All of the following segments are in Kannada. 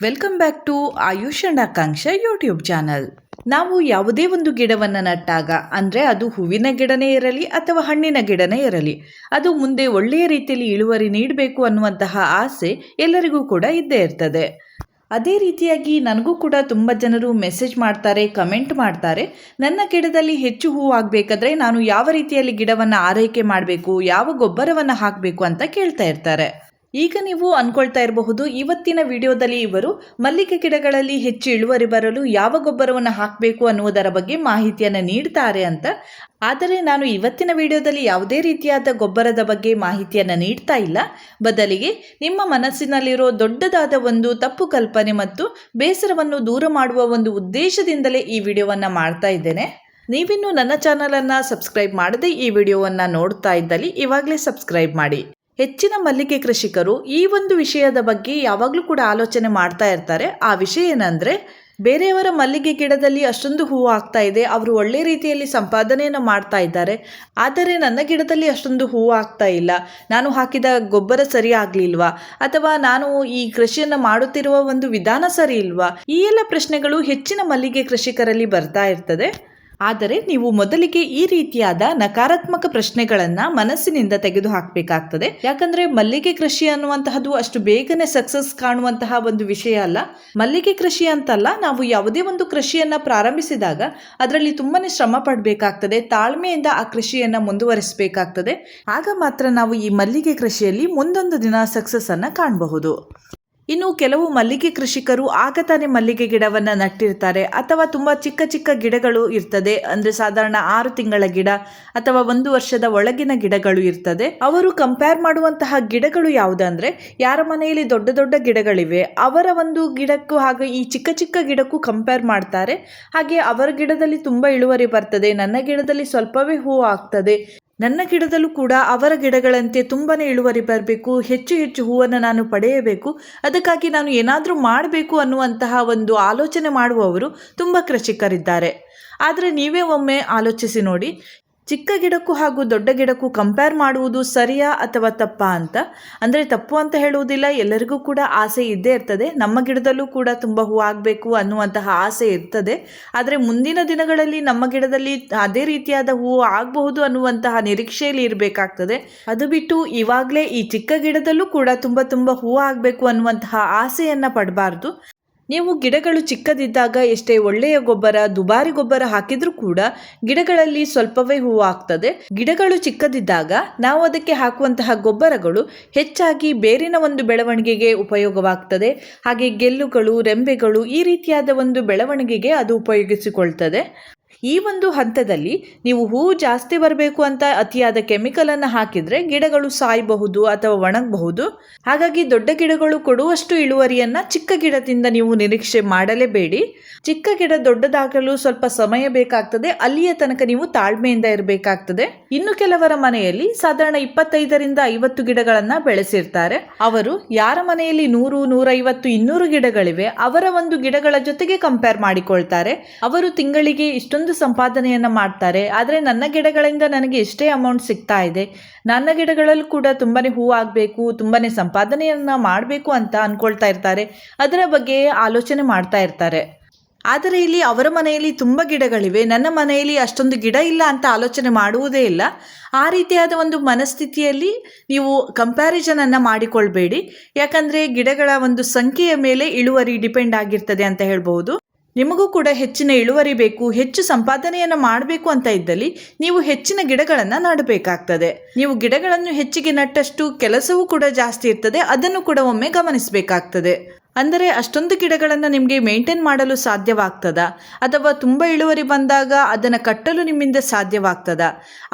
Welcome back to Ayush and Akanksha YouTube channel. ನಾವು ಯಾವುದೇ ಒಂದು ಗಿಡವನ್ನು ನಟ್ಟಾಗ ಅಂದರೆ ಅದು ಹೂವಿನ ಗಿಡನೇ ಇರಲಿ ಅಥವಾ ಹಣ್ಣಿನ ಗಿಡನೇ ಇರಲಿ, ಅದು ಮುಂದೆ ಒಳ್ಳೆಯ ರೀತಿಯಲ್ಲಿ ಇಳುವರಿ ನೀಡಬೇಕು ಅನ್ನುವಂತಹ ಆಸೆ ಎಲ್ಲರಿಗೂ ಕೂಡ ಇದ್ದೇ ಇರ್ತದೆ. ಅದೇ ರೀತಿಯಾಗಿ ನನಗೂ ಕೂಡ ತುಂಬ ಜನರು ಮೆಸೇಜ್ ಮಾಡ್ತಾರೆ, ಕಮೆಂಟ್ ಮಾಡ್ತಾರೆ, ನನ್ನ ಗಿಡದಲ್ಲಿ ಹೆಚ್ಚು ಹೂವು ಆಗಬೇಕಾದ್ರೆ ನಾನು ಯಾವ ರೀತಿಯಲ್ಲಿ ಗಿಡವನ್ನು ಆರೈಕೆ ಮಾಡಬೇಕು, ಯಾವ ಗೊಬ್ಬರವನ್ನು ಹಾಕಬೇಕು ಅಂತ ಕೇಳ್ತಾ ಇರ್ತಾರೆ. ಈಗ ನೀವು ಅಂದ್ಕೊಳ್ತಾ ಇರಬಹುದು, ಇವತ್ತಿನ ವಿಡಿಯೋದಲ್ಲಿ ಇವರು ಮಲ್ಲಿಗೆ ಗಿಡಗಳಲ್ಲಿ ಹೆಚ್ಚು ಇಳುವರಿ ಬರಲು ಯಾವ ಗೊಬ್ಬರವನ್ನು ಹಾಕಬೇಕು ಅನ್ನುವುದರ ಬಗ್ಗೆ ಮಾಹಿತಿಯನ್ನು ನೀಡ್ತಾರೆ ಅಂತ. ಆದರೆ ನಾನು ಇವತ್ತಿನ ವಿಡಿಯೋದಲ್ಲಿ ಯಾವುದೇ ರೀತಿಯಾದ ಗೊಬ್ಬರದ ಬಗ್ಗೆ ಮಾಹಿತಿಯನ್ನು ನೀಡ್ತಾ ಇಲ್ಲ. ಬದಲಿಗೆ ನಿಮ್ಮ ಮನಸ್ಸಿನಲ್ಲಿರೋ ದೊಡ್ಡದಾದ ಒಂದು ತಪ್ಪು ಕಲ್ಪನೆ ಮತ್ತು ಬೇಸರವನ್ನು ದೂರ ಮಾಡುವ ಒಂದು ಉದ್ದೇಶದಿಂದಲೇ ಈ ವಿಡಿಯೋವನ್ನು ಮಾಡ್ತಾ ಇದ್ದೇನೆ. ನೀವಿನ್ನೂ ನನ್ನ ಚಾನಲನ್ನು ಸಬ್ಸ್ಕ್ರೈಬ್ ಮಾಡದೆ ಈ ವಿಡಿಯೋವನ್ನು ನೋಡ್ತಾ ಇದ್ದಲ್ಲಿ ಇವಾಗಲೇ ಸಬ್ಸ್ಕ್ರೈಬ್ ಮಾಡಿ. ಹೆಚ್ಚಿನ ಮಲ್ಲಿಗೆ ಕೃಷಿಕರು ಈ ಒಂದು ವಿಷಯದ ಬಗ್ಗೆ ಯಾವಾಗಲೂ ಕೂಡ ಆಲೋಚನೆ ಮಾಡ್ತಾ ಇರ್ತಾರೆ. ಆ ವಿಷಯ ಏನಂದರೆ, ಬೇರೆಯವರ ಮಲ್ಲಿಗೆ ಗಿಡದಲ್ಲಿ ಅಷ್ಟೊಂದು ಹೂವು ಆಗ್ತಾ ಇದೆ, ಅವರು ಒಳ್ಳೆ ರೀತಿಯಲ್ಲಿ ಸಂಪಾದನೆಯನ್ನು ಮಾಡ್ತಾ ಇದ್ದಾರೆ, ಆದರೆ ನನ್ನ ಗಿಡದಲ್ಲಿ ಅಷ್ಟೊಂದು ಹೂವು ಆಗ್ತಾ ಇಲ್ಲ, ನಾನು ಹಾಕಿದ ಗೊಬ್ಬರ ಸರಿ ಆಗಲಿಲ್ವಾ, ಅಥವಾ ನಾನು ಈ ಕೃಷಿಯನ್ನು ಮಾಡುತ್ತಿರುವ ಒಂದು ವಿಧಾನ ಸರಿ ಇಲ್ವಾ, ಈ ಎಲ್ಲ ಪ್ರಶ್ನೆಗಳು ಹೆಚ್ಚಿನ ಮಲ್ಲಿಗೆ ಕೃಷಿಕರಲ್ಲಿ ಬರ್ತಾ ಇರ್ತದೆ. ಆದರೆ ನೀವು ಮೊದಲಿಗೆ ಈ ರೀತಿಯಾದ ನಕಾರಾತ್ಮಕ ಪ್ರಶ್ನೆಗಳನ್ನು ಮನಸ್ಸಿನಿಂದ ತೆಗೆದು ಹಾಕಬೇಕಾಗ್ತದೆ. ಯಾಕಂದರೆ ಮಲ್ಲಿಗೆ ಕೃಷಿ ಅನ್ನುವಂತಹದ್ದು ಅಷ್ಟು ಬೇಗನೆ ಸಕ್ಸಸ್ ಕಾಣುವಂತಹ ಒಂದು ವಿಷಯ ಅಲ್ಲ. ಮಲ್ಲಿಗೆ ಕೃಷಿ ಅಂತಲ್ಲ, ನಾವು ಯಾವುದೇ ಒಂದು ಕೃಷಿಯನ್ನು ಪ್ರಾರಂಭಿಸಿದಾಗ ಅದರಲ್ಲಿ ತುಂಬಾನೇ ಶ್ರಮ ಪಡಬೇಕಾಗ್ತದೆ, ತಾಳ್ಮೆಯಿಂದ ಆ ಕೃಷಿಯನ್ನು ಮುಂದುವರಿಸಬೇಕಾಗ್ತದೆ. ಆಗ ಮಾತ್ರ ನಾವು ಈ ಮಲ್ಲಿಗೆ ಕೃಷಿಯಲ್ಲಿ ಮುಂದೊಂದು ದಿನ ಸಕ್ಸಸ್ ಅನ್ನು ಕಾಣಬಹುದು. ಇನ್ನು ಕೆಲವು ಮಲ್ಲಿಗೆ ಕೃಷಿಕರು ಆಗ ತಾನೇ ಮಲ್ಲಿಗೆ ಗಿಡವನ್ನು ನಟ್ಟಿರ್ತಾರೆ, ಅಥವಾ ತುಂಬ ಚಿಕ್ಕ ಚಿಕ್ಕ ಗಿಡಗಳು ಇರ್ತದೆ, ಅಂದರೆ ಸಾಧಾರಣ 6 ತಿಂಗಳ ಗಿಡ ಅಥವಾ 1 ವರ್ಷದ ಒಳಗಿನ ಗಿಡಗಳು ಇರ್ತದೆ. ಅವರು ಕಂಪೇರ್ ಮಾಡುವಂತಹ ಗಿಡಗಳು ಯಾವುದಂದ್ರೆ, ಯಾರ ಮನೆಯಲ್ಲಿ ದೊಡ್ಡ ದೊಡ್ಡ ಗಿಡಗಳಿವೆ ಅವರ ಒಂದು ಗಿಡಕ್ಕೂ ಹಾಗೂ ಈ ಚಿಕ್ಕ ಚಿಕ್ಕ ಗಿಡಕ್ಕೂ ಕಂಪೇರ್ ಮಾಡ್ತಾರೆ. ಹಾಗೆ ಅವರ ಗಿಡದಲ್ಲಿ ತುಂಬ ಇಳುವರಿ ಬರ್ತದೆ, ನನ್ನ ಗಿಡದಲ್ಲಿ ಸ್ವಲ್ಪವೇ ಹೂವು ಆಗ್ತದೆ, ನನ್ನ ಗಿಡದಲ್ಲೂ ಕೂಡ ಅವರ ಗಿಡಗಳಂತೆ ತುಂಬಾನೇ ಇಳುವರಿ ಬರಬೇಕು, ಹೆಚ್ಚು ಹೆಚ್ಚು ಹೂವನ್ನು ನಾನು ಪಡೆಯಬೇಕು, ಅದಕ್ಕಾಗಿ ನಾನು ಏನಾದರೂ ಮಾಡಬೇಕು ಅನ್ನುವಂತಹ ಒಂದು ಆಲೋಚನೆ ಮಾಡುವವರು ತುಂಬ ಕೃಷಿಕರಿದ್ದಾರೆ. ಆದರೆ ನೀವೇ ಒಮ್ಮೆ ಆಲೋಚಿಸಿ ನೋಡಿ, ಚಿಕ್ಕ ಗಿಡಕ್ಕೂ ಹಾಗೂ ದೊಡ್ಡ ಗಿಡಕ್ಕೂ ಕಂಪೇರ್ ಮಾಡುವುದು ಸರಿಯಾ ಅಥವಾ ತಪ್ಪಾ ಅಂತ. ಅಂದರೆ ತಪ್ಪು ಅಂತ ಹೇಳುವುದಿಲ್ಲ, ಎಲ್ಲರಿಗೂ ಕೂಡ ಆಸೆ ಇದ್ದೇ ಇರ್ತದೆ, ನಮ್ಮ ಗಿಡದಲ್ಲೂ ಕೂಡ ತುಂಬ ಹೂ ಆಗಬೇಕು ಅನ್ನುವಂತಹ ಆಸೆ ಇರ್ತದೆ. ಆದರೆ ಮುಂದಿನ ದಿನಗಳಲ್ಲಿ ನಮ್ಮ ಗಿಡದಲ್ಲಿ ಅದೇ ರೀತಿಯಾದ ಹೂವು ಆಗಬಹುದು ಅನ್ನುವಂತಹ ನಿರೀಕ್ಷೆಯಲ್ಲಿ ಇರಬೇಕಾಗ್ತದೆ. ಅದು ಬಿಟ್ಟು ಇವಾಗಲೇ ಈ ಚಿಕ್ಕ ಗಿಡದಲ್ಲೂ ಕೂಡ ತುಂಬ ಹೂವು ಆಗಬೇಕು ಅನ್ನುವಂತಹ ಆಸೆಯನ್ನು ಪಡಬಾರ್ದು. ನೀವು ಗಿಡಗಳು ಚಿಕ್ಕದಿದ್ದಾಗ ಎಷ್ಟೇ ಒಳ್ಳೆಯ ಗೊಬ್ಬರ, ದುಬಾರಿ ಗೊಬ್ಬರ ಹಾಕಿದ್ರೂ ಕೂಡ ಗಿಡಗಳಲ್ಲಿ ಸ್ವಲ್ಪವೇ ಹೂವು ಆಗ್ತದೆ. ಗಿಡಗಳು ಚಿಕ್ಕದಿದ್ದಾಗ ನಾವು ಅದಕ್ಕೆ ಹಾಕುವಂತಹ ಗೊಬ್ಬರಗಳು ಹೆಚ್ಚಾಗಿ ಬೇರಿನ ಒಂದು ಬೆಳವಣಿಗೆಗೆ ಉಪಯೋಗವಾಗ್ತದೆ. ಹಾಗೆ ಗೆಲ್ಲುಗಳು, ರೆಂಬೆಗಳು ಈ ರೀತಿಯಾದ ಒಂದು ಬೆಳವಣಿಗೆಗೆ ಅದು ಉಪಯೋಗಿಸಿಕೊಳ್ತದೆ. ಈ ಒಂದು ಹಂತದಲ್ಲಿ ನೀವು ಹೂವು ಜಾಸ್ತಿ ಬರಬೇಕು ಅಂತ ಅತಿಯಾದ ಕೆಮಿಕಲನ್ನು ಹಾಕಿದರೆ ಗಿಡಗಳು ಸಾಯಬಹುದು ಅಥವಾ ಒಣಗಬಹುದು. ಹಾಗಾಗಿ ದೊಡ್ಡ ಗಿಡಗಳು ಕೊಡುವಷ್ಟು ಇಳುವರಿಯನ್ನು ಚಿಕ್ಕ ಗಿಡದಿಂದ ನೀವು ನಿರೀಕ್ಷೆ ಮಾಡಲೇಬೇಡಿ. ಚಿಕ್ಕ ಗಿಡ ದೊಡ್ಡದಾಗಲು ಸ್ವಲ್ಪ ಸಮಯ ಬೇಕಾಗ್ತದೆ, ಅಲ್ಲಿಯ ತನಕ ನೀವು ತಾಳ್ಮೆಯಿಂದ ಇರಬೇಕಾಗ್ತದೆ. ಇನ್ನು ಕೆಲವರ ಮನೆಯಲ್ಲಿ ಸಾಧಾರಣ 25ರಿಂದ 50 ಗಿಡಗಳನ್ನು ಬೆಳೆಸಿರ್ತಾರೆ. ಅವರು ಯಾರ ಮನೆಯಲ್ಲಿ 100, 150, 200 ಗಿಡಗಳಿವೆ ಅವರ ಒಂದು ಗಿಡಗಳ ಜೊತೆಗೆ ಕಂಪೇರ್ ಮಾಡಿಕೊಳ್ತಾರೆ. ಅವರು ತಿಂಗಳಿಗೆ ಇಷ್ಟೊಂದು ಸಂಪಾದನೆಯನ್ನು ಮಾಡ್ತಾರೆ, ಆದರೆ ನನ್ನ ಗಿಡಗಳಿಂದ ನನಗೆ ಎಷ್ಟೇ ಅಮೌಂಟ್ ಸಿಗ್ತಾ ಇದೆ, ನನ್ನ ಗಿಡಗಳಲ್ಲೂ ಕೂಡ ತುಂಬಾನೇ ಹೂ ಆಗಬೇಕು, ತುಂಬಾನೇ ಸಂಪಾದನೆಯನ್ನು ಮಾಡಬೇಕು ಅಂತ ಅನ್ಕೊಳ್ತಾ ಇರ್ತಾರೆ. ಅದರ ಬಗ್ಗೆ ಆಲೋಚನೆ ಮಾಡ್ತಾ ಇರ್ತಾರೆ. ಆದರೆ ಇಲ್ಲಿ ಅವರ ಮನೆಯಲ್ಲಿ ತುಂಬ ಗಿಡಗಳಿವೆ, ನನ್ನ ಮನೆಯಲ್ಲಿ ಅಷ್ಟೊಂದು ಗಿಡ ಇಲ್ಲ ಅಂತ ಆಲೋಚನೆ ಮಾಡುವುದೇ ಇಲ್ಲ. ಆ ರೀತಿಯಾದ ಒಂದು ಮನಸ್ಥಿತಿಯಲ್ಲಿ ನೀವು ಕಂಪ್ಯಾರಿಸನನ್ನು ಮಾಡಿಕೊಳ್ಬೇಡಿ. ಯಾಕಂದರೆ ಗಿಡಗಳ ಒಂದು ಸಂಖ್ಯೆಯ ಮೇಲೆ ಇಳುವರಿ ಡಿಪೆಂಡ್ ಆಗಿರ್ತದೆ ಅಂತ ಹೇಳ್ಬೋದು. ನಿಮಗೂ ಕೂಡ ಹೆಚ್ಚಿನ ಇಳುವರಿ ಬೇಕು, ಹೆಚ್ಚು ಸಂಪಾದನೆಯನ್ನು ಮಾಡಬೇಕು ಅಂತ ಇದ್ದಲ್ಲಿ ನೀವು ಹೆಚ್ಚಿನ ಗಿಡಗಳನ್ನು ನೆಡಬೇಕಾಗ್ತದೆ. ನೀವು ಗಿಡಗಳನ್ನು ಹೆಚ್ಚಿಗೆ ನಟ್ಟಷ್ಟು ಕೆಲಸವೂ ಕೂಡ ಜಾಸ್ತಿ ಇರ್ತದೆ, ಅದನ್ನು ಕೂಡ ಒಮ್ಮೆ ಗಮನಿಸಬೇಕಾಗ್ತದೆ. ಅಂದರೆ ಅಷ್ಟೊಂದು ಗಿಡಗಳನ್ನು ನಿಮಗೆ ಮೇಂಟೈನ್ ಮಾಡಲು ಸಾಧ್ಯವಾಗ್ತದಾ, ಅಥವಾ ತುಂಬ ಇಳುವರಿ ಬಂದಾಗ ಅದನ್ನು ಕಟ್ಟಲು ನಿಮ್ಮಿಂದ ಸಾಧ್ಯವಾಗ್ತದಾ,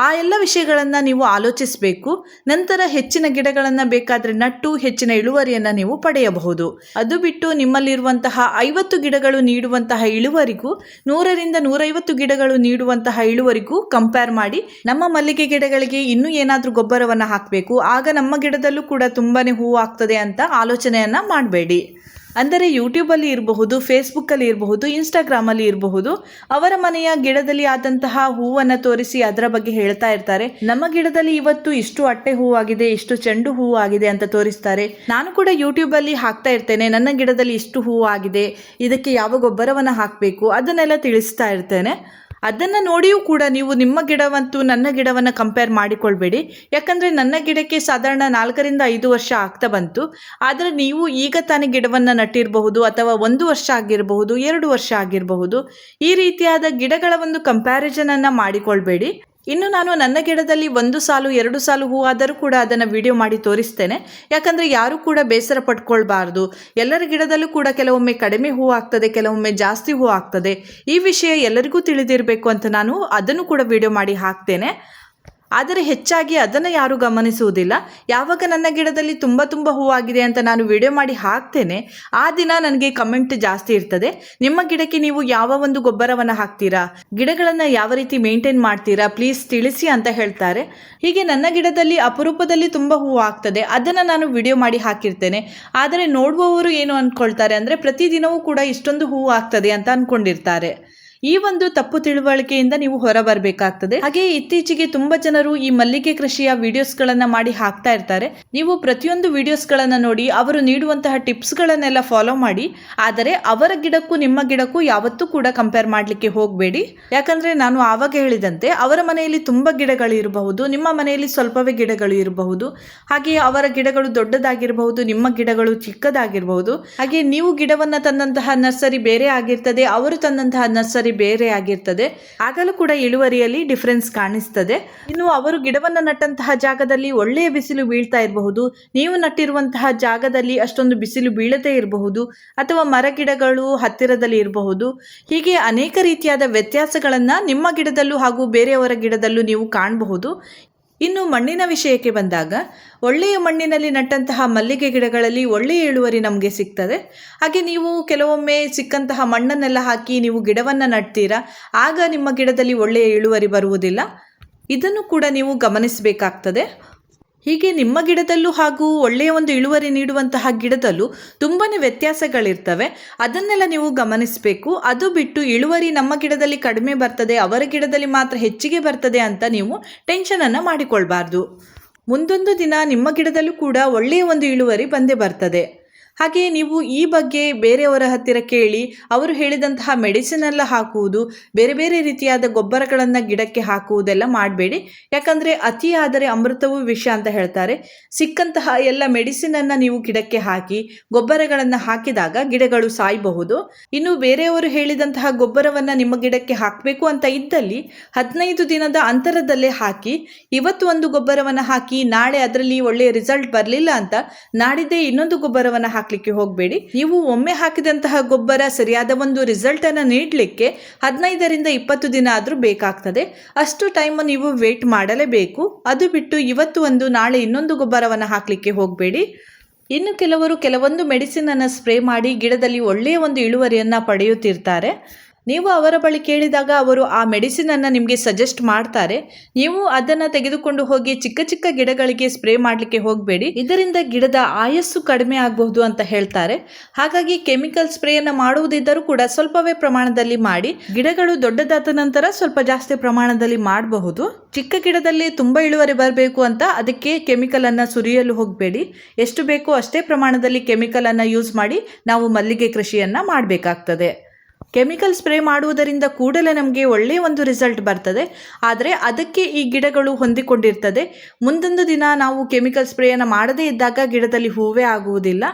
ಆ ಎಲ್ಲ ವಿಷಯಗಳನ್ನು ನೀವು ಆಲೋಚಿಸಬೇಕು. ನಂತರ ಹೆಚ್ಚಿನ ಗಿಡಗಳನ್ನು ಬೇಕಾದರೆ ನಟ್ಟು ಹೆಚ್ಚಿನ ಇಳುವರಿಯನ್ನು ನೀವು ಪಡೆಯಬಹುದು. ಅದು ಬಿಟ್ಟು ನಿಮ್ಮಲ್ಲಿರುವಂತಹ 50 ಗಿಡಗಳು ನೀಡುವಂತಹ ಇಳುವರಿಗೂ 100ರಿಂದ 150 ಗಿಡಗಳು ನೀಡುವಂತಹ ಇಳುವರಿಗೂ ಕಂಪೇರ್ ಮಾಡಿ, ನಮ್ಮ ಮಲ್ಲಿಗೆ ಗಿಡಗಳಿಗೆ ಇನ್ನೂ ಏನಾದರೂ ಗೊಬ್ಬರವನ್ನು ಹಾಕಬೇಕು, ಆಗ ನಮ್ಮ ಗಿಡದಲ್ಲೂ ಕೂಡ ತುಂಬಾನೇ ಹೂವು ಆಗ್ತದೆ ಅಂತ ಆಲೋಚನೆಯನ್ನು ಮಾಡಬೇಡಿ. ಅಂದರೆ ಯೂಟ್ಯೂಬಲ್ಲಿ ಇರಬಹುದು, ಫೇಸ್ಬುಕ್ಕಲ್ಲಿ ಇರಬಹುದು, ಇನ್ಸ್ಟಾಗ್ರಾಮಲ್ಲಿ ಇರಬಹುದು, ಅವರ ಮನೆಯ ಗಿಡದಲ್ಲಿ ಆದಂತಹ ಹೂವನ್ನು ತೋರಿಸಿ ಅದರ ಬಗ್ಗೆ ಹೇಳ್ತಾ ಇರ್ತಾರೆ. ನಮ್ಮ ಗಿಡದಲ್ಲಿ ಇವತ್ತು ಇಷ್ಟು ಅಟ್ಟೆ ಹೂವಾಗಿದೆ, ಇಷ್ಟು ಚೆಂಡು ಹೂವು ಆಗಿದೆ ಅಂತ ತೋರಿಸ್ತಾರೆ. ನಾನು ಕೂಡ ಯೂಟ್ಯೂಬಲ್ಲಿ ಹಾಕ್ತಾ ಇರ್ತೇನೆ, ನನ್ನ ಗಿಡದಲ್ಲಿ ಇಷ್ಟು ಹೂವು ಆಗಿದೆ, ಇದಕ್ಕೆ ಯಾವ ಗೊಬ್ಬರವನ್ನು ಹಾಕಬೇಕು ಅದನ್ನೆಲ್ಲ ತಿಳಿಸ್ತಾ ಇರ್ತೇನೆ. ಅದನ್ನು ನೋಡಿಯೂ ಕೂಡ ನೀವು ನಿಮ್ಮ ಗಿಡವಂತೂ ನನ್ನ ಗಿಡವನ್ನು ಕಂಪೇರ್ ಮಾಡಿಕೊಳ್ಬೇಡಿ. ಯಾಕಂದರೆ ನನ್ನ ಗಿಡಕ್ಕೆ ಸಾಧಾರಣ 4 ರಿಂದ 5 ವರ್ಷ ಆಗ್ತಾ ಬಂತು. ಆದರೆ ನೀವು ಈಗ ತಾನೇ ಗಿಡವನ್ನು ನಟ್ಟಿರಬಹುದು, ಅಥವಾ 1 ವರ್ಷ ಆಗಿರಬಹುದು, 2 ವರ್ಷ ಆಗಿರಬಹುದು. ಈ ರೀತಿಯಾದ ಗಿಡಗಳ ಒಂದು ಕಂಪ್ಯಾರಿಸನನ್ನು ಮಾಡಿಕೊಳ್ಬೇಡಿ. ಇನ್ನು ನಾನು ನನ್ನ ಗಿಡದಲ್ಲಿ 1 ಸಾಲು 2 ಸಾಲು ಹೂವಾದರೂ ಕೂಡ ಅದನ್ನು ವಿಡಿಯೋ ಮಾಡಿ ತೋರಿಸ್ತೇನೆ. ಯಾಕಂದರೆ ಯಾರೂ ಕೂಡ ಬೇಸರ ಪಟ್ಕೊಳ್ಬಾರ್ದು. ಎಲ್ಲರ ಗಿಡದಲ್ಲೂ ಕೂಡ ಕೆಲವೊಮ್ಮೆ ಕಡಿಮೆ ಹೂವು ಆಗ್ತದೆ, ಕೆಲವೊಮ್ಮೆ ಜಾಸ್ತಿ ಹೂವು ಆಗ್ತದೆ. ಈ ವಿಷಯ ಎಲ್ಲರಿಗೂ ತಿಳಿದಿರಬೇಕು ಅಂತ ನಾನು ಅದನ್ನು ಕೂಡ ವಿಡಿಯೋ ಮಾಡಿ ಹಾಕ್ತೇನೆ. ಆದರೆ ಹೆಚ್ಚಾಗಿ ಅದನ್ನು ಯಾರೂ ಗಮನಿಸುವುದಿಲ್ಲ. ಯಾವಾಗ ನನ್ನ ಗಿಡದಲ್ಲಿ ತುಂಬ ಹೂವಾಗಿದೆ ಅಂತ ನಾನು ವಿಡಿಯೋ ಮಾಡಿ ಹಾಕ್ತೇನೆ, ಆ ದಿನ ನನಗೆ ಕಮೆಂಟ್ ಜಾಸ್ತಿ ಇರ್ತದೆ. ನಿಮ್ಮ ಗಿಡಕ್ಕೆ ನೀವು ಯಾವ ಒಂದು ಗೊಬ್ಬರವನ್ನು ಹಾಕ್ತೀರಾ, ಗಿಡಗಳನ್ನು ಯಾವ ರೀತಿ ಮೇಂಟೈನ್ ಮಾಡ್ತೀರಾ, ಪ್ಲೀಸ್ ತಿಳಿಸಿ ಅಂತ ಹೇಳ್ತಾರೆ. ಹೀಗೆ ನನ್ನ ಗಿಡದಲ್ಲಿ ಅಪರೂಪದಲ್ಲಿ ತುಂಬ ಹೂವು ಆಗ್ತದೆ, ಅದನ್ನು ನಾನು ವಿಡಿಯೋ ಮಾಡಿ ಹಾಕಿರ್ತೇನೆ. ಆದರೆ ನೋಡುವವರು ಏನು ಅಂದ್ಕೊಳ್ತಾರೆ ಅಂದರೆ ಪ್ರತಿದಿನವೂ ಕೂಡ ಇಷ್ಟೊಂದು ಹೂವು ಆಗ್ತದೆ ಅಂತ ಅಂದ್ಕೊಂಡಿರ್ತಾರೆ. ಈ ಒಂದು ತಪ್ಪು ತಿಳುವಳಿಕೆಯಿಂದ ನೀವು ಹೊರಬರಬೇಕಾಗ್ತದೆ. ಹಾಗೆ ಇತ್ತೀಚೆಗೆ ತುಂಬಾ ಜನರು ಈ ಮಲ್ಲಿಗೆ ಕೃಷಿಯ ವಿಡಿಯೋಸ್ಗಳನ್ನು ಮಾಡಿ ಹಾಕ್ತಾ ಇರ್ತಾರೆ. ನೀವು ಪ್ರತಿಯೊಂದು ವಿಡಿಯೋಸ್ಗಳನ್ನು ನೋಡಿ ಅವರು ನೀಡುವಂತಹ ಟಿಪ್ಸ್ಗಳನ್ನೆಲ್ಲ ಫಾಲೋ ಮಾಡಿ. ಆದರೆ ಅವರ ಗಿಡಕ್ಕೂ ನಿಮ್ಮ ಗಿಡಕ್ಕೂ ಯಾವತ್ತೂ ಕೂಡ ಕಂಪೇರ್ ಮಾಡಲಿಕ್ಕೆ ಹೋಗಬೇಡಿ. ಯಾಕಂದ್ರೆ ನಾನು ಆವಾಗ ಹೇಳಿದಂತೆ ಅವರ ಮನೆಯಲ್ಲಿ ತುಂಬಾ ಗಿಡಗಳು ಇರಬಹುದು, ನಿಮ್ಮ ಮನೆಯಲ್ಲಿ ಸ್ವಲ್ಪವೇ ಗಿಡಗಳು ಇರಬಹುದು. ಹಾಗೆ ಅವರ ಗಿಡಗಳು ದೊಡ್ಡದಾಗಿರಬಹುದು, ನಿಮ್ಮ ಗಿಡಗಳು ಚಿಕ್ಕದಾಗಿರಬಹುದು. ಹಾಗೆ ನೀವು ಗಿಡವನ್ನ ತಂದಂತಹ ನರ್ಸರಿ ಬೇರೆ ಆಗಿರ್ತದೆ, ಅವರು ತಂದಂತಹ ನರ್ಸರಿ ಬೇರೆ ಆಗಿರ್ತದೆ. ಆಗಲೂ ಕೂಡ ಇಳುವರಿಯಲ್ಲಿ ಡಿಫರೆನ್ಸ್ ಕಾಣಿಸ್ತದೆ. ಇನ್ನು ಅವರು ಗಿಡವನ್ನು ನಟ್ಟಂತಹ ಜಾಗದಲ್ಲಿ ಒಳ್ಳೆಯ ಬಿಸಿಲು ಬೀಳ್ತಾ ಇರಬಹುದು, ನೀವು ನಟ್ಟಿರುವಂತಹ ಜಾಗದಲ್ಲಿ ಅಷ್ಟೊಂದು ಬಿಸಿಲು ಬೀಳದೇ ಇರಬಹುದು, ಅಥವಾ ಮರ ಗಿಡಗಳು ಹತ್ತಿರದಲ್ಲಿ ಇರಬಹುದು. ಹೀಗೆ ಅನೇಕ ರೀತಿಯಾದ ವ್ಯತ್ಯಾಸಗಳನ್ನು ನಿಮ್ಮ ಗಿಡದಲ್ಲೂ ಹಾಗೂ ಬೇರೆಯವರ ಗಿಡದಲ್ಲೂ ನೀವು ಕಾಣಬಹುದು. ಇನ್ನು ಮಣ್ಣಿನ ವಿಷಯಕ್ಕೆ ಬಂದಾಗ, ಒಳ್ಳೆಯ ಮಣ್ಣಿನಲ್ಲಿ ನಟ್ಟಂತಹ ಮಲ್ಲಿಗೆ ಗಿಡಗಳಲ್ಲಿ ಒಳ್ಳೆಯ ಇಳುವರಿ ನಮಗೆ ಸಿಗ್ತದೆ. ಹಾಗೆ ನೀವು ಕೆಲವೊಮ್ಮೆ ಸಿಕ್ಕಂತಹ ಮಣ್ಣನ್ನೆಲ್ಲ ಹಾಕಿ ನೀವು ಗಿಡವನ್ನು ನಡ್ತೀರಾ, ಆಗ ನಿಮ್ಮ ಗಿಡದಲ್ಲಿ ಒಳ್ಳೆಯ ಇಳುವರಿ ಬರುವುದಿಲ್ಲ. ಇದನ್ನು ಕೂಡ ನೀವು ಗಮನಿಸಬೇಕಾಗ್ತದೆ. ಹೀಗೆ ನಿಮ್ಮ ಗಿಡದಲ್ಲೂ ಹಾಗೂ ಒಳ್ಳೆಯ ಒಂದು ಇಳುವರಿ ನೀಡುವಂತಹ ಗಿಡದಲ್ಲೂ ತುಂಬಾ ವ್ಯತ್ಯಾಸಗಳಿರ್ತವೆ. ಅದನ್ನೆಲ್ಲ ನೀವು ಗಮನಿಸಬೇಕು. ಅದು ಬಿಟ್ಟು ಇಳುವರಿ ನಮ್ಮ ಗಿಡದಲ್ಲಿ ಕಡಿಮೆ ಬರ್ತದೆ, ಅವರ ಗಿಡದಲ್ಲಿ ಮಾತ್ರ ಹೆಚ್ಚಿಗೆ ಬರ್ತದೆ ಅಂತ ನೀವು ಟೆನ್ಷನನ್ನು ಮಾಡಿಕೊಳ್ಬಾರ್ದು. ಮುಂದೊಂದು ದಿನ ನಿಮ್ಮ ಗಿಡದಲ್ಲೂ ಕೂಡ ಒಳ್ಳೆಯ ಒಂದು ಇಳುವರಿ ಬಂದೇ ಬರ್ತದೆ. ಹಾಗೆ ನೀವು ಈ ಬಗ್ಗೆ ಬೇರೆಯವರ ಹತ್ತಿರ ಕೇಳಿ ಅವರು ಹೇಳಿದಂತಹ ಮೆಡಿಸಿನ್ ಎಲ್ಲ ಹಾಕುವುದು, ಬೇರೆ ಬೇರೆ ರೀತಿಯಾದ ಗೊಬ್ಬರಗಳನ್ನು ಗಿಡಕ್ಕೆ ಹಾಕುವುದೆಲ್ಲ ಮಾಡಬೇಡಿ. ಯಾಕಂದರೆ ಅತಿಯಾದರೆ ಅಮೃತವೂ ವಿಷ ಅಂತ ಹೇಳ್ತಾರೆ. ಸಿಕ್ಕಂತಹ ಎಲ್ಲ ಮೆಡಿಸಿನನ್ನು ನೀವು ಗಿಡಕ್ಕೆ ಹಾಕಿ ಗೊಬ್ಬರಗಳನ್ನು ಹಾಕಿದಾಗ ಗಿಡಗಳು ಸಾಯಬಹುದು. ಇನ್ನು ಬೇರೆಯವರು ಹೇಳಿದಂತಹ ಗೊಬ್ಬರವನ್ನು ನಿಮ್ಮ ಗಿಡಕ್ಕೆ ಹಾಕಬೇಕು ಅಂತ ಇದ್ದಲ್ಲಿ 15 ದಿನದ ಅಂತರದಲ್ಲೇ ಹಾಕಿ. ಇವತ್ತು ಒಂದು ಗೊಬ್ಬರವನ್ನು ಹಾಕಿ ನಾಳೆ ಅದರಲ್ಲಿ ಒಳ್ಳೆಯ ರಿಸಲ್ಟ್ ಬರಲಿಲ್ಲ ಅಂತ ನಾಡಿದ್ದೇ ಇನ್ನೊಂದು ಗೊಬ್ಬರವನ್ನು ಹಾಕಲಿಕ್ಕೆ ಹೋಗಬೇಡಿ. ನೀವು ಒಮ್ಮೆ ಹಾಕಿದಂತಹ ಗೊಬ್ಬರ ಸರಿಯಾದ ಒಂದು ರಿಸಲ್ಟ್ ಅನ್ನು ನೀಡಲಿಕ್ಕೆ 15 ರಿಂದ 20 ದಿನ ಆದರೂ ಬೇಕಾಗ್ತದೆ. ಅಷ್ಟು ಟೈಮ್ ನೀವು ವೇಟ್ ಮಾಡಲೇಬೇಕು. ಅದು ಬಿಟ್ಟು ಇವತ್ತು ಒಂದು ನಾಳೆ ಇನ್ನೊಂದು ಗೊಬ್ಬರವನ್ನು ಹಾಕಲಿಕ್ಕೆ ಹೋಗಬೇಡಿ. ಇನ್ನು ಕೆಲವೊಂದು ಮೆಡಿಸಿನ್ ಅನ್ನು ಸ್ಪ್ರೇ ಮಾಡಿ ಗಿಡದಲ್ಲಿ ಒಳ್ಳೆಯ ಒಂದು ಇಳುವರಿಯನ್ನು ಪಡೆಯುತ್ತಿರ್ತಾರೆ. ನೀವು ಅವರ ಬಳಿ ಕೇಳಿದಾಗ ಅವರು ಆ ಮೆಡಿಸಿನನ್ನು ನಿಮಗೆ ಸಜೆಸ್ಟ್ ಮಾಡ್ತಾರೆ. ನೀವು ಅದನ್ನು ತೆಗೆದುಕೊಂಡು ಹೋಗಿ ಚಿಕ್ಕ ಚಿಕ್ಕ ಗಿಡಗಳಿಗೆ ಸ್ಪ್ರೇ ಮಾಡಲಿಕ್ಕೆ ಹೋಗಬೇಡಿ. ಇದರಿಂದ ಗಿಡದ ಆಯಸ್ಸು ಕಡಿಮೆ ಆಗಬಹುದು ಅಂತ ಹೇಳ್ತಾರೆ. ಹಾಗಾಗಿ ಕೆಮಿಕಲ್ ಸ್ಪ್ರೇಯನ್ನು ಮಾಡುವುದಿದ್ದರೂ ಕೂಡ ಸ್ವಲ್ಪವೇ ಪ್ರಮಾಣದಲ್ಲಿ ಮಾಡಿ. ಗಿಡಗಳು ದೊಡ್ಡದಾದ ನಂತರ ಸ್ವಲ್ಪ ಜಾಸ್ತಿ ಪ್ರಮಾಣದಲ್ಲಿ ಮಾಡಬಹುದು. ಚಿಕ್ಕ ಗಿಡದಲ್ಲಿ ತುಂಬ ಇಳುವರಿ ಬರಬೇಕು ಅಂತ ಅದಕ್ಕೆ ಕೆಮಿಕಲನ್ನು ಸುರಿಯಲು ಹೋಗಬೇಡಿ. ಎಷ್ಟು ಬೇಕೋ ಅಷ್ಟೇ ಪ್ರಮಾಣದಲ್ಲಿ ಕೆಮಿಕಲನ್ನು ಯೂಸ್ ಮಾಡಿ ನಾವು ಮಲ್ಲಿಗೆ ಕೃಷಿಯನ್ನು ಮಾಡಬೇಕಾಗ್ತದೆ. ಕೆಮಿಕಲ್ ಸ್ಪ್ರೇ ಮಾಡುವುದರಿಂದ ಕೂಡಲೇ ನಮಗೆ ಒಳ್ಳೆಯ ಒಂದು ರಿಸಲ್ಟ್ ಬರ್ತದೆ. ಆದರೆ ಅದಕ್ಕೆ ಈ ಗಿಡಗಳು ಹೊಂದಿಕೊಂಡಿರ್ತದೆ. ಮುಂದೊಂದು ದಿನ ನಾವು ಕೆಮಿಕಲ್ ಸ್ಪ್ರೇಯನ್ನು ಮಾಡದೇ ಇದ್ದಾಗ ಗಿಡದಲ್ಲಿ ಹೂವೇ ಆಗುವುದಿಲ್ಲ.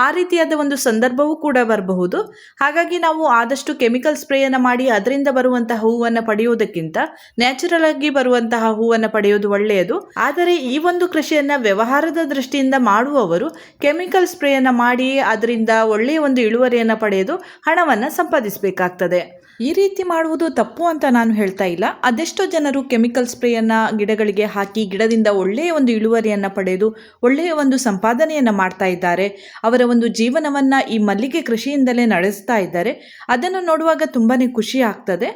ಆ ರೀತಿಯಾದ ಒಂದು ಸಂದರ್ಭವೂ ಕೂಡ ಬರಬಹುದು. ಹಾಗಾಗಿ ನಾವು ಆದಷ್ಟು ಕೆಮಿಕಲ್ ಸ್ಪ್ರೇಯನ್ನು ಮಾಡಿ ಅದರಿಂದ ಬರುವಂತಹ ಹೂವನ್ನು ಪಡೆಯುವುದಕ್ಕಿಂತ ನ್ಯಾಚುರಲ್ ಆಗಿ ಬರುವಂತಹ ಹೂವನ್ನು ಪಡೆಯುವುದು ಒಳ್ಳೆಯದು. ಆದರೆ ಈ ಒಂದು ಕೃಷಿಯನ್ನು ವ್ಯವಹಾರದ ದೃಷ್ಟಿಯಿಂದ ಮಾಡುವವರು ಕೆಮಿಕಲ್ ಸ್ಪ್ರೇಯನ್ನು ಮಾಡಿ ಅದರಿಂದ ಒಳ್ಳೆಯ ಒಂದು ಇಳುವರಿಯನ್ನು ಪಡೆದು ಹಣವನ್ನು ಸಂಪಾದಿಸಬೇಕು ಬೇಕಾಗ್ತದೆ. ಈ ರೀತಿ ಮಾಡುವುದು ತಪ್ಪು ಅಂತ ನಾನು ಹೇಳ್ತಾ ಇಲ್ಲ. ಅದೆಷ್ಟೋ ಜನರು ಕೆಮಿಕಲ್ ಸ್ಪ್ರೇಯನ್ನು ಗಿಡಗಳಿಗೆ ಹಾಕಿ ಗಿಡದಿಂದ ಒಳ್ಳೆಯ ಒಂದು ಇಳುವರಿಯನ್ನು ಪಡೆದು ಒಳ್ಳೆಯ ಒಂದು ಸಂಪಾದನೆಯನ್ನು ಮಾಡ್ತಾ ಇದ್ದಾರೆ. ಅವರ ಒಂದು ಜೀವನವನ್ನು ಈ ಮಲ್ಲಿಗೆ ಕೃಷಿಯಿಂದಲೇ ನಡೆಸ್ತಾ ಇದ್ದಾರೆ. ಅದನ್ನು ನೋಡುವಾಗ ತುಂಬಾ ಖುಷಿ ಆಗ್ತದೆ.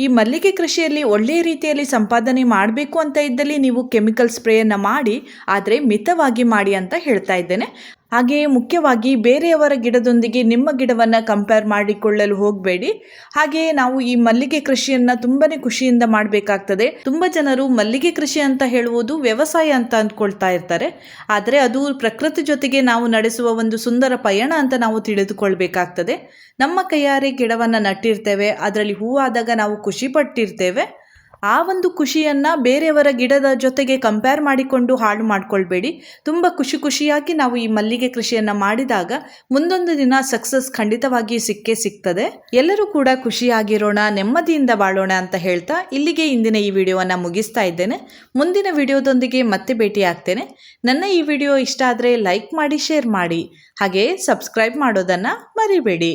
ಈ ಮಲ್ಲಿಗೆ ಕೃಷಿಯಲ್ಲಿ ಒಳ್ಳೆಯ ರೀತಿಯಲ್ಲಿ ಸಂಪಾದನೆ ಮಾಡಬೇಕು ಅಂತ ಇದ್ದಲ್ಲಿ ನೀವು ಕೆಮಿಕಲ್ ಸ್ಪ್ರೇಯನ್ನು ಮಾಡಿ, ಆದರೆ ಮಿತವಾಗಿ ಮಾಡಿ ಅಂತ ಹೇಳ್ತಾ ಇದ್ದೇನೆ. ಹಾಗೆಯೇ ಮುಖ್ಯವಾಗಿ ಬೇರೆಯವರ ಗಿಡದೊಂದಿಗೆ ನಿಮ್ಮ ಗಿಡವನ್ನು ಕಂಪೇರ್ ಮಾಡಿಕೊಳ್ಳಲು ಹೋಗಬೇಡಿ. ಹಾಗೆಯೇ ನಾವು ಈ ಮಲ್ಲಿಗೆ ಕೃಷಿಯನ್ನು ತುಂಬಾ ಖುಷಿಯಿಂದ ಮಾಡಬೇಕಾಗ್ತದೆ. ತುಂಬ ಜನರು ಮಲ್ಲಿಗೆ ಕೃಷಿ ಅಂತ ಹೇಳುವುದು ವ್ಯವಸಾಯ ಅಂತ ಅಂದ್ಕೊಳ್ತಾ ಇರ್ತಾರೆ. ಆದರೆ ಅದು ಪ್ರಕೃತಿ ಜೊತೆಗೆ ನಾವು ನಡೆಸುವ ಒಂದು ಸುಂದರ ಪಯಣ ಅಂತ ನಾವು ತಿಳಿದುಕೊಳ್ಬೇಕಾಗ್ತದೆ. ನಮ್ಮ ಕೈಯಾರೆ ಗಿಡವನ್ನು ನಟ್ಟಿರ್ತೇವೆ, ಅದರಲ್ಲಿ ಹೂವಾದಾಗ ನಾವು ಖುಷಿ ಪಟ್ಟಿರ್ತೇವೆ. ಆ ಒಂದು ಖುಷಿಯನ್ನು ಬೇರೆಯವರ ಗಿಡದ ಜೊತೆಗೆ ಕಂಪೇರ್ ಮಾಡಿಕೊಂಡು ಹಾಳು ಮಾಡ್ಕೊಳ್ಬೇಡಿ. ತುಂಬ ಖುಷಿಯಾಗಿ ನಾವು ಈ ಮಲ್ಲಿಗೆ ಕೃಷಿಯನ್ನು ಮಾಡಿದಾಗ ಮುಂದೊಂದು ದಿನ ಸಕ್ಸಸ್ ಖಂಡಿತವಾಗಿ ಸಿಕ್ಕೇ ಸಿಗ್ತದೆ. ಎಲ್ಲರೂ ಕೂಡ ಖುಷಿಯಾಗಿರೋಣ, ನೆಮ್ಮದಿಯಿಂದ ಬಾಳೋಣ ಅಂತ ಹೇಳ್ತಾ ಇಲ್ಲಿಗೆ ಇಂದಿನ ಈ ವಿಡಿಯೋವನ್ನು ಮುಗಿಸ್ತಾ ಇದ್ದೇನೆ. ಮುಂದಿನ ವಿಡಿಯೋದೊಂದಿಗೆ ಮತ್ತೆ ಭೇಟಿ ಆಗ್ತೇನೆ. ನನ್ನ ಈ ವಿಡಿಯೋ ಇಷ್ಟ ಆದರೆ ಲೈಕ್ ಮಾಡಿ, ಶೇರ್ ಮಾಡಿ, ಹಾಗೆಯೇ ಸಬ್ಸ್ಕ್ರೈಬ್ ಮಾಡೋದನ್ನು ಮರಿಬೇಡಿ.